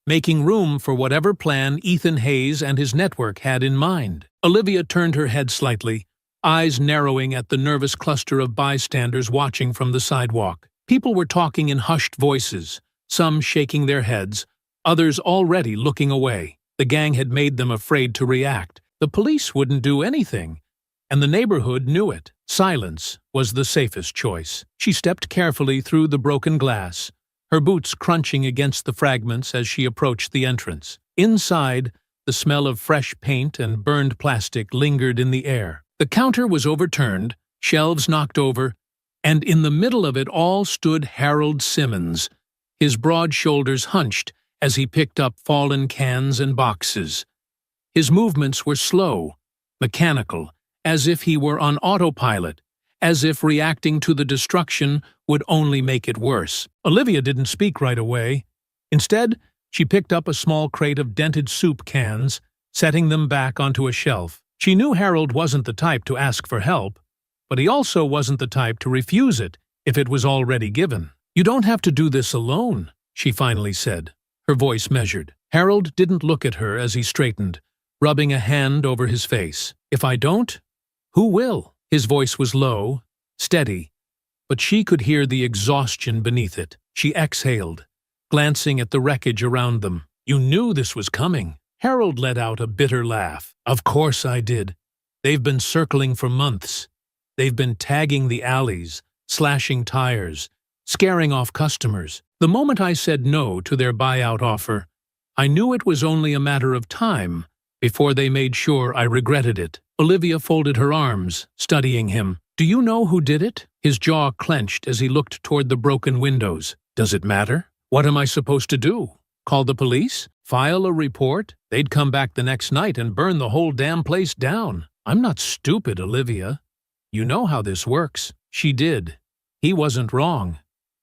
making room for whatever plan Ethan Hayes and his network had in mind. Olivia turned her head slightly, eyes narrowing at the nervous cluster of bystanders watching from the sidewalk. People were talking in hushed voices, some shaking their heads, others already looking away. The gang had made them afraid to react. The police wouldn't do anything, and the neighborhood knew it. Silence was the safest choice. She stepped carefully through the broken glass, her boots crunching against the fragments as she approached the entrance. Inside, the smell of fresh paint and burned plastic lingered in the air. The counter was overturned, shelves knocked over, and in the middle of it all stood Harold Simmons, his broad shoulders hunched as he picked up fallen cans and boxes. His movements were slow, mechanical, as if he were on autopilot, as if reacting to the destruction would only make it worse. Olivia didn't speak right away. Instead, she picked up a small crate of dented soup cans, setting them back onto a shelf. She knew Harold wasn't the type to ask for help, but he also wasn't the type to refuse it if it was already given. "You don't have to do this alone," she finally said, her voice measured. Harold didn't look at her as he straightened, rubbing a hand over his face. "If I don't, who will?" His voice was low, steady, but she could hear the exhaustion beneath it. She exhaled, glancing at the wreckage around them. "You knew this was coming." Harold let out a bitter laugh. "Of course I did. They've been circling for months. They've been tagging the alleys, slashing tires, scaring off customers. The moment I said no to their buyout offer, I knew it was only a matter of time before they made sure I regretted it." Olivia folded her arms, studying him. "Do you know who did it?" His jaw clenched as he looked toward the broken windows. "Does it matter? What am I supposed to do? Call the police? File a report? They'd come back the next night and burn the whole damn place down." "I'm not stupid, Olivia. You know how this works." She did. He wasn't wrong.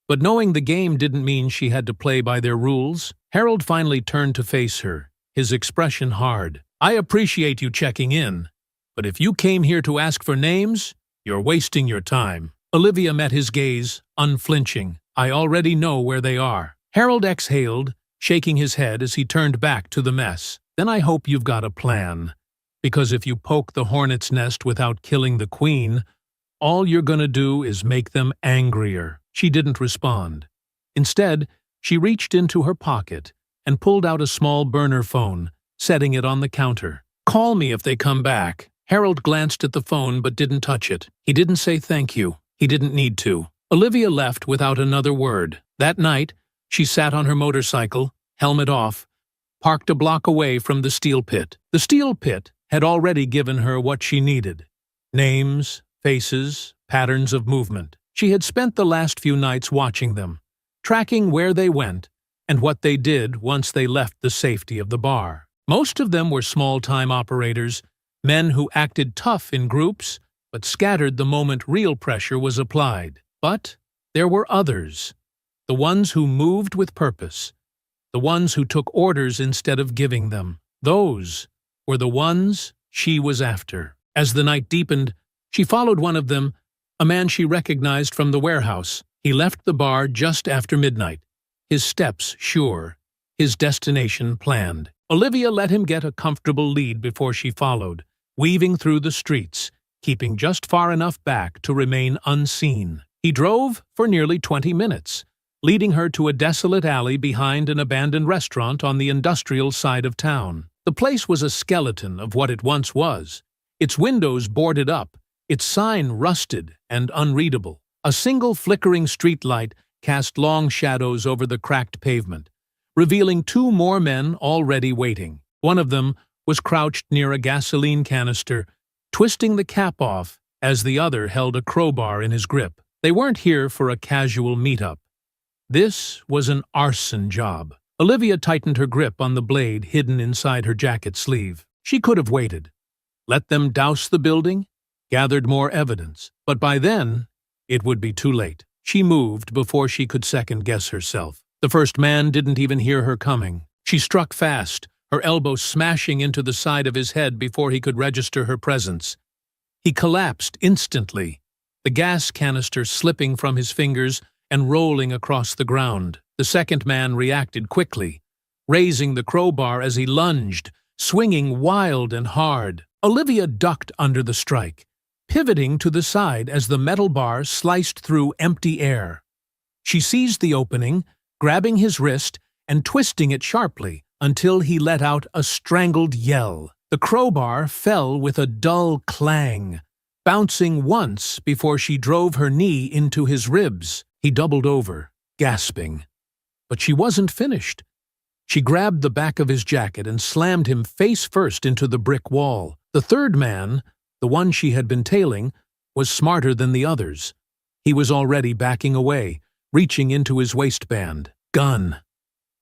But knowing the game didn't mean she had to play by their rules. Harold finally turned to face her, his expression hard. "I appreciate you checking in, but if you came here to ask for names, you're wasting your time." Olivia met his gaze, unflinching. "I already know where they are." Harold exhaled, shaking his head as he turned back to the mess. "Then I hope you've got a plan, because if you poke the hornet's nest without killing the queen, all you're gonna do is make them angrier." She didn't respond. Instead, she reached into her pocket and pulled out a small burner phone, setting it on the counter. "Call me if they come back." Harold glanced at the phone but didn't touch it. He didn't say thank you. He didn't need to. Olivia left without another word. That night, she sat on her motorcycle, helmet off, parked a block away from the steel pit. The steel pit had already given her what she needed: names, faces, patterns of movement. She had spent the last few nights watching them, tracking where they went and what they did once they left the safety of the bar. Most of them were small-time operators, men who acted tough in groups but scattered the moment real pressure was applied. But there were others, the ones who moved with purpose, the ones who took orders instead of giving them. Those were the ones she was after. As the night deepened, she followed one of them, a man she recognized from the warehouse. He left the bar just after midnight, his steps sure, his destination planned. Olivia let him get a comfortable lead before she followed, weaving through the streets, keeping just far enough back to remain unseen. He drove for nearly 20 minutes, leading her to a desolate alley behind an abandoned restaurant on the industrial side of town. The place was a skeleton of what it once was, its windows boarded up, its sign rusted and unreadable. A single flickering streetlight cast long shadows over the cracked pavement, revealing two more men already waiting. One of them was crouched near a gasoline canister, twisting the cap off as the other held a crowbar in his grip. They weren't here for a casual meetup. This was an arson job. Olivia tightened her grip on the blade hidden inside her jacket sleeve. She could have waited, let them douse the building, gathered more evidence, but by then, it would be too late. She moved before she could second-guess herself. The first man didn't even hear her coming. She struck fast, her elbow smashing into the side of his head before he could register her presence. He collapsed instantly, the gas canister slipping from his fingers and rolling across the ground. The second man reacted quickly, raising the crowbar as he lunged, swinging wild and hard. Olivia ducked under the strike, pivoting to the side as the metal bar sliced through empty air. She seized the opening, grabbing his wrist and twisting it sharply until he let out a strangled yell. The crowbar fell with a dull clang, bouncing once before she drove her knee into his ribs. He doubled over, gasping. But she wasn't finished. She grabbed the back of his jacket and slammed him face first into the brick wall. The third man, the one she had been tailing, was smarter than the others. He was already backing away, reaching into his waistband. Gun.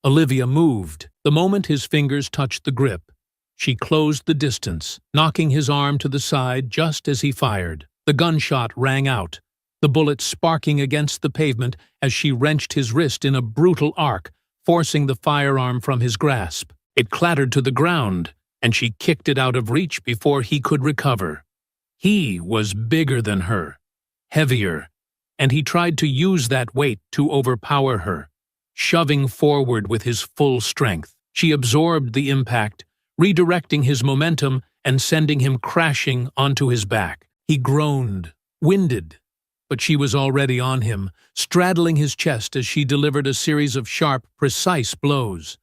Olivia moved. The moment his fingers touched the grip, she closed the distance, knocking his arm to the side just as he fired. The gunshot rang out, the bullet sparking against the pavement as she wrenched his wrist in a brutal arc, forcing the firearm from his grasp. It clattered to the ground, and she kicked it out of reach before he could recover. He was bigger than her, heavier, and he tried to use that weight to overpower her, shoving forward with his full strength. She absorbed the impact, redirecting his momentum and sending him crashing onto his back. He groaned, winded, but she was already on him, straddling his chest as she delivered a series of sharp, precise blows.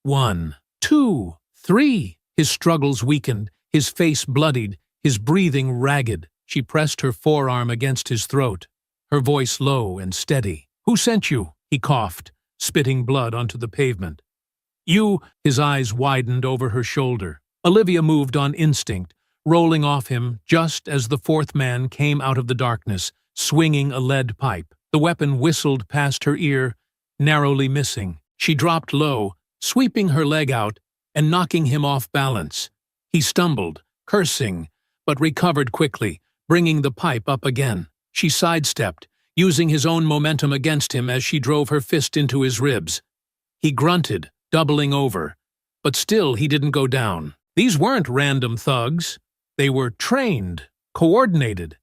1, 2, 3. His struggles weakened, his face bloodied, his breathing ragged. She pressed her forearm against his throat, her voice low and steady. "Who sent you?" he coughed, spitting blood onto the pavement. "You." His eyes widened over her shoulder. Olivia moved on instinct, rolling off him just as the fourth man came out of the darkness, swinging a lead pipe. The weapon whistled past her ear, narrowly missing. She dropped low, sweeping her leg out and knocking him off balance. He stumbled, cursing, but recovered quickly, bringing the pipe up again. She sidestepped, using his own momentum against him as she drove her fist into his ribs. He grunted, doubling over, but still he didn't go down. These weren't random thugs. They were trained, coordinated.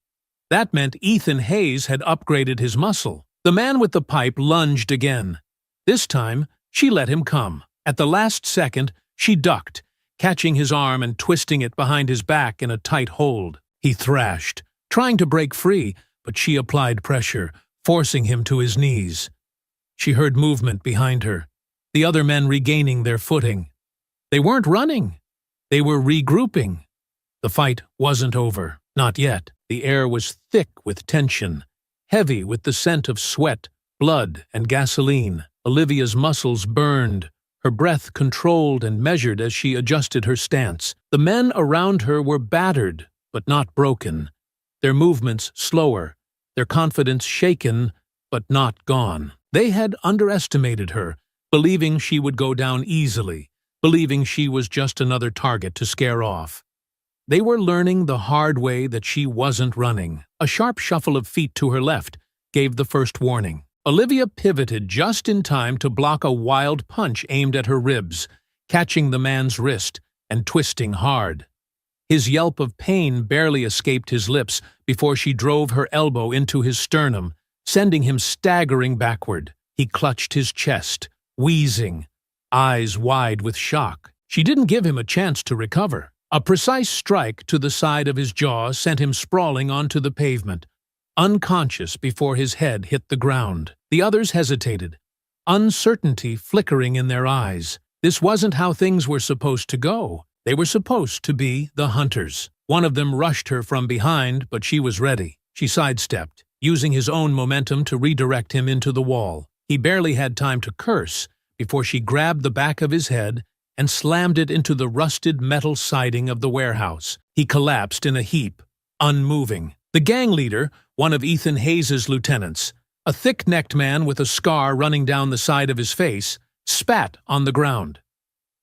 That meant Ethan Hayes had upgraded his muscle. The man with the pipe lunged again. This time, she let him come. At the last second, she ducked, catching his arm and twisting it behind his back in a tight hold. He thrashed, trying to break free, but she applied pressure, forcing him to his knees. She heard movement behind her, the other men regaining their footing. They weren't running. They were regrouping. The fight wasn't over. Not yet. The air was thick with tension, heavy with the scent of sweat, blood, and gasoline. Olivia's muscles burned, her breath controlled and measured as she adjusted her stance. The men around her were battered, but not broken. Their movements slower, their confidence shaken, but not gone. They had underestimated her, believing she would go down easily, believing she was just another target to scare off. They were learning the hard way that she wasn't running. A sharp shuffle of feet to her left gave the first warning. Olivia pivoted just in time to block a wild punch aimed at her ribs, catching the man's wrist and twisting hard. His yelp of pain barely escaped his lips before she drove her elbow into his sternum, sending him staggering backward. He clutched his chest, wheezing, eyes wide with shock. She didn't give him a chance to recover. A precise strike to the side of his jaw sent him sprawling onto the pavement, unconscious before his head hit the ground. The others hesitated, uncertainty flickering in their eyes. This wasn't how things were supposed to go. They were supposed to be the hunters. One of them rushed her from behind, but she was ready. She sidestepped, using his own momentum to redirect him into the wall. He barely had time to curse before she grabbed the back of his head and slammed it into the rusted metal siding of the warehouse. He collapsed in a heap, unmoving. The gang leader, one of Ethan Hayes' lieutenants, a thick-necked man with a scar running down the side of his face, spat on the ground.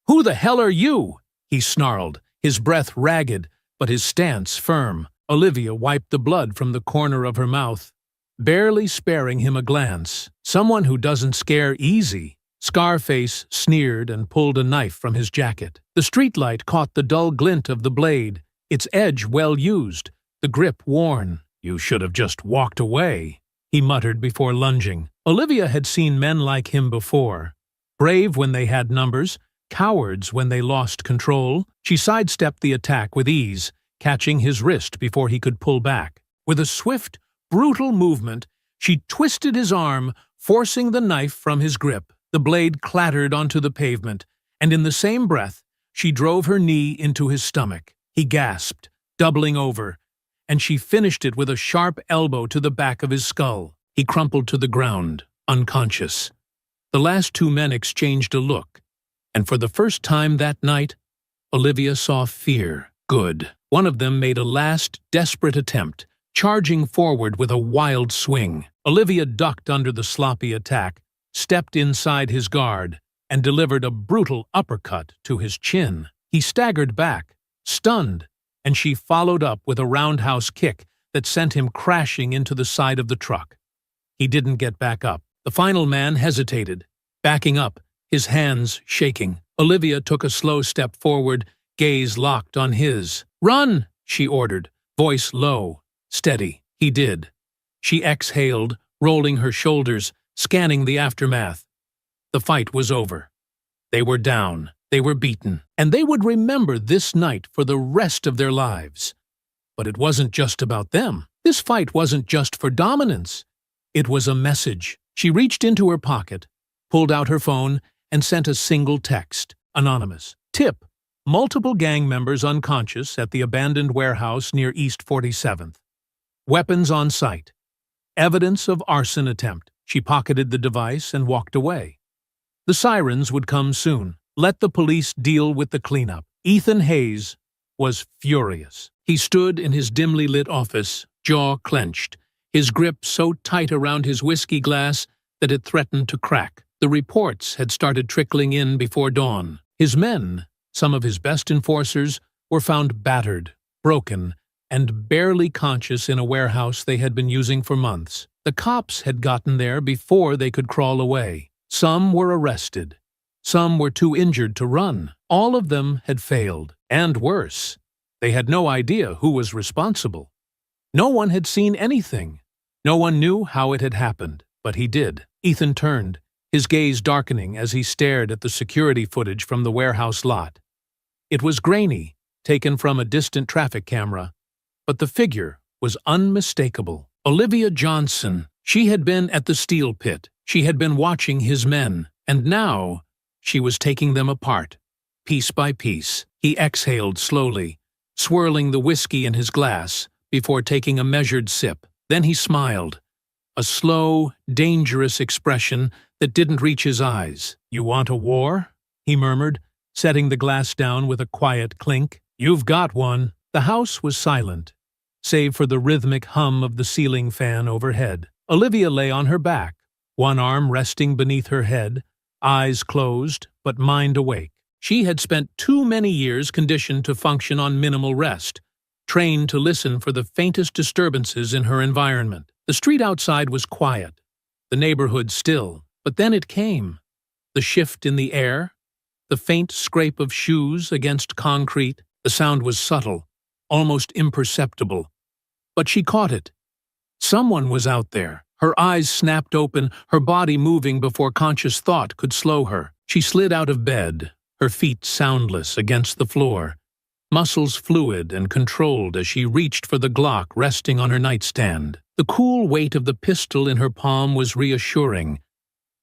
"Who the hell are you?" he snarled, his breath ragged, but his stance firm. Olivia wiped the blood from the corner of her mouth, barely sparing him a glance. "Someone who doesn't scare easy," Scarface sneered and pulled a knife from his jacket. The streetlight caught the dull glint of the blade, its edge well used, the grip worn. "You should have just walked away," he muttered before lunging. Olivia had seen men like him before. Brave when they had numbers, cowards when they lost control. She sidestepped the attack with ease, catching his wrist before he could pull back. With a swift, brutal movement, she twisted his arm, forcing the knife from his grip. The blade clattered onto the pavement, and in the same breath, she drove her knee into his stomach. He gasped, doubling over, and she finished it with a sharp elbow to the back of his skull. He crumpled to the ground, unconscious. The last two men exchanged a look, and for the first time that night, Olivia saw fear. Good. One of them made a last, desperate attempt, charging forward with a wild swing. Olivia ducked under the sloppy attack, stepped inside his guard, and delivered a brutal uppercut to his chin. He staggered back, stunned, and she followed up with a roundhouse kick that sent him crashing into the side of the truck. He didn't get back up. The final man hesitated, backing up, his hands shaking. Olivia took a slow step forward, gaze locked on his. "Run!" she ordered, voice low, steady. He did. She exhaled, rolling her shoulders, scanning the aftermath. The fight was over. They were down, they were beaten, and they would remember this night for the rest of their lives. But it wasn't just about them. This fight wasn't just for dominance. It was a message. She reached into her pocket, pulled out her phone, and sent a single text. Anonymous. Tip: multiple gang members unconscious at the abandoned warehouse near East 47th. Weapons on site. Evidence of arson attempt. She pocketed the device and walked away. The sirens would come soon. Let the police deal with the cleanup. Ethan Hayes was furious. He stood in his dimly lit office, jaw clenched, his grip so tight around his whiskey glass that it threatened to crack. The reports had started trickling in before dawn. His men, some of his best enforcers, were found battered, broken, and barely conscious in a warehouse they had been using for months. The cops had gotten there before they could crawl away. Some were arrested. Some were too injured to run. All of them had failed. And worse, they had no idea who was responsible. No one had seen anything. No one knew how it had happened, but he did. Ethan turned, his gaze darkening as he stared at the security footage from the warehouse lot. It was grainy, taken from a distant traffic camera, but the figure was unmistakable. Olivia Johnson. She had been at the steel pit. She had been watching his men, and now she was taking them apart, piece by piece. He exhaled slowly, swirling the whiskey in his glass before taking a measured sip. Then he smiled, a slow, dangerous expression that didn't reach his eyes. "You want a war?" he murmured, setting the glass down with a quiet clink. "You've got one." The house was silent, save for the rhythmic hum of the ceiling fan overhead. Olivia lay on her back, one arm resting beneath her head, eyes closed, but mind awake. She had spent too many years conditioned to function on minimal rest, trained to listen for the faintest disturbances in her environment. The street outside was quiet, the neighborhood still, but then it came. The shift in the air, the faint scrape of shoes against concrete. The sound was subtle, almost imperceptible, but she caught it. Someone was out there. Her eyes snapped open, her body moving before conscious thought could slow her. She slid out of bed, her feet soundless against the floor, muscles fluid and controlled as she reached for the Glock resting on her nightstand. The cool weight of the pistol in her palm was reassuring,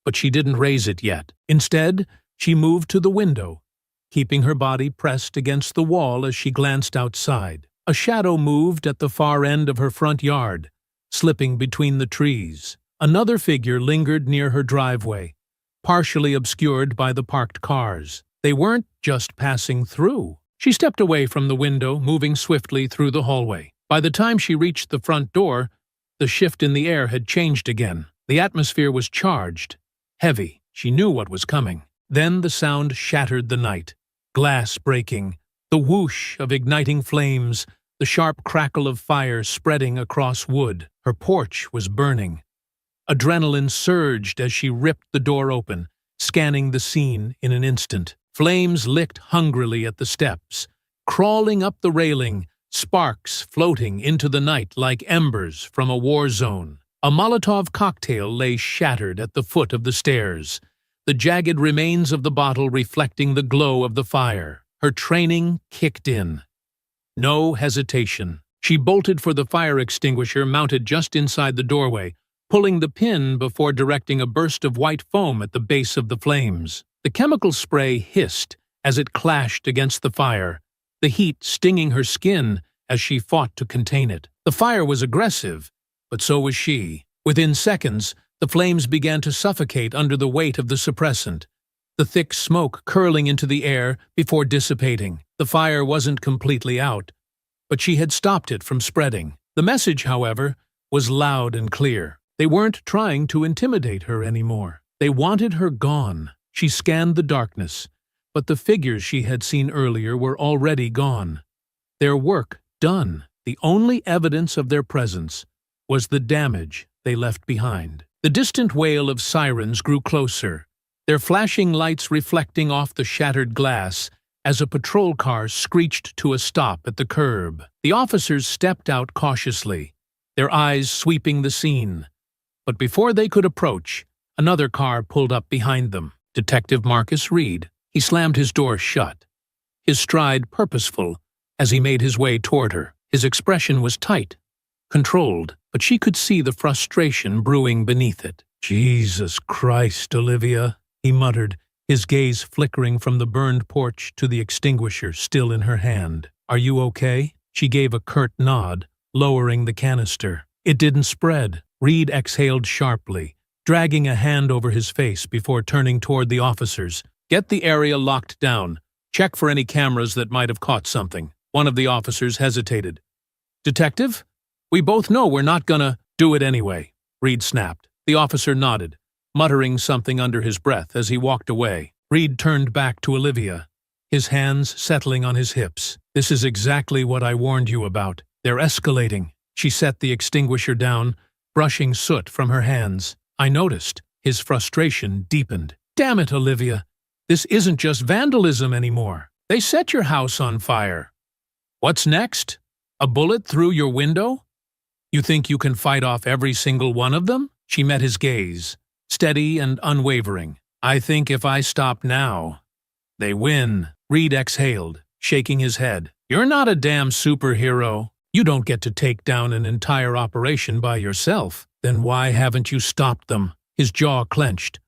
but she didn't raise it yet. Instead, she moved to the window, keeping her body pressed against the wall as she glanced outside. A shadow moved at the far end of her front yard, slipping between the trees. Another figure lingered near her driveway, partially obscured by the parked cars. They weren't just passing through. She stepped away from the window, moving swiftly through the hallway. By the time she reached the front door, the shift in the air had changed again. The atmosphere was charged, heavy. She knew what was coming. Then the sound shattered the night. Glass breaking, the whoosh of igniting flames, the sharp crackle of fire spreading across wood. Her porch was burning. Adrenaline surged as she ripped the door open, scanning the scene in an instant. Flames licked hungrily at the steps, crawling up the railing, sparks floating into the night like embers from a war zone. A Molotov cocktail lay shattered at the foot of the stairs, the jagged remains of the bottle reflecting the glow of the fire. Her training kicked in. No hesitation. She bolted for the fire extinguisher mounted just inside the doorway, pulling the pin before directing a burst of white foam at the base of the flames. The chemical spray hissed as it clashed against the fire, the heat stinging her skin as she fought to contain it. The fire was aggressive, but so was she. Within seconds, the flames began to suffocate under the weight of the suppressant, the thick smoke curling into the air before dissipating. The fire wasn't completely out, but she had stopped it from spreading. The message, however, was loud and clear. They weren't trying to intimidate her anymore. They wanted her gone. She scanned the darkness, but the figures she had seen earlier were already gone. Their work done. The only evidence of their presence was the damage they left behind. The distant wail of sirens grew closer, their flashing lights reflecting off the shattered glass as a patrol car screeched to a stop at the curb. The officers stepped out cautiously, their eyes sweeping the scene. But before they could approach, another car pulled up behind them. Detective Marcus Reed. He slammed his door shut, his stride purposeful as he made his way toward her. His expression was tight, controlled, but she could see the frustration brewing beneath it. "Jesus Christ, Olivia," he muttered, his gaze flickering from the burned porch to the extinguisher still in her hand. "Are you okay?" She gave a curt nod, lowering the canister. It didn't spread. Reed exhaled sharply, dragging a hand over his face before turning toward the officers. "Get the area locked down. Check for any cameras that might have caught something." One of the officers hesitated. "Detective? We both know we're not gonna do it anyway," Reed snapped. The officer nodded, muttering something under his breath as he walked away. Reed turned back to Olivia, his hands settling on his hips. "This is exactly what I warned you about. They're escalating." She set the extinguisher down, brushing soot from her hands. "I noticed." His frustration deepened. "Damn it, Olivia. This isn't just vandalism anymore. They set your house on fire. What's next? A bullet through your window? You think you can fight off every single one of them?" She met his gaze, steady and unwavering. "I think if I stop now, they win." Reed exhaled, shaking his head. "You're not a damn superhero. You don't get to take down an entire operation by yourself. Then why haven't you stopped them?" His jaw clenched.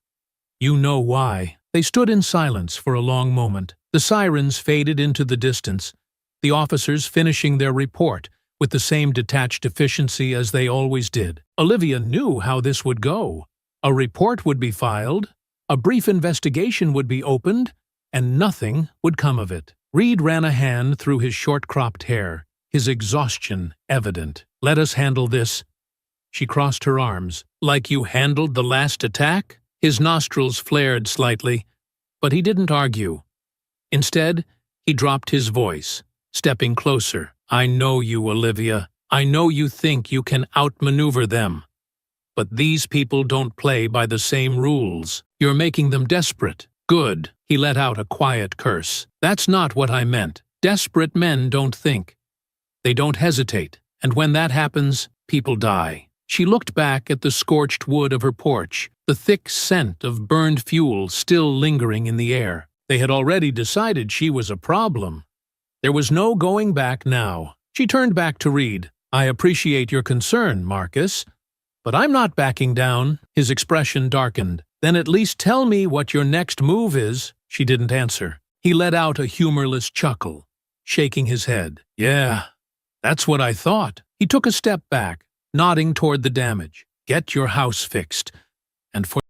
"You know why." They stood in silence for a long moment. The sirens faded into the distance, the officers finishing their report with the same detached efficiency as they always did. Olivia knew how this would go. A report would be filed, a brief investigation would be opened, and nothing would come of it. Reed ran a hand through his short-cropped hair, his exhaustion evident. "Let us handle this." She crossed her arms. "Like you handled the last attack?" His nostrils flared slightly, but he didn't argue. Instead, he dropped his voice, stepping closer. "I know you, Olivia. I know you think you can outmaneuver them. But these people don't play by the same rules. You're making them desperate." "Good." He let out a quiet curse. "That's not what I meant. Desperate men don't think. They don't hesitate. And when that happens, people die." She looked back at the scorched wood of her porch, the thick scent of burned fuel still lingering in the air. They had already decided she was a problem. There was no going back now. She turned back to Reed. "I appreciate your concern, Marcus, but I'm not backing down." His expression darkened. "Then at least tell me what your next move is." She didn't answer. He let out a humorless chuckle, shaking his head. "Yeah, that's what I thought." He took a step back, nodding toward the damage. "Get your house fixed, and for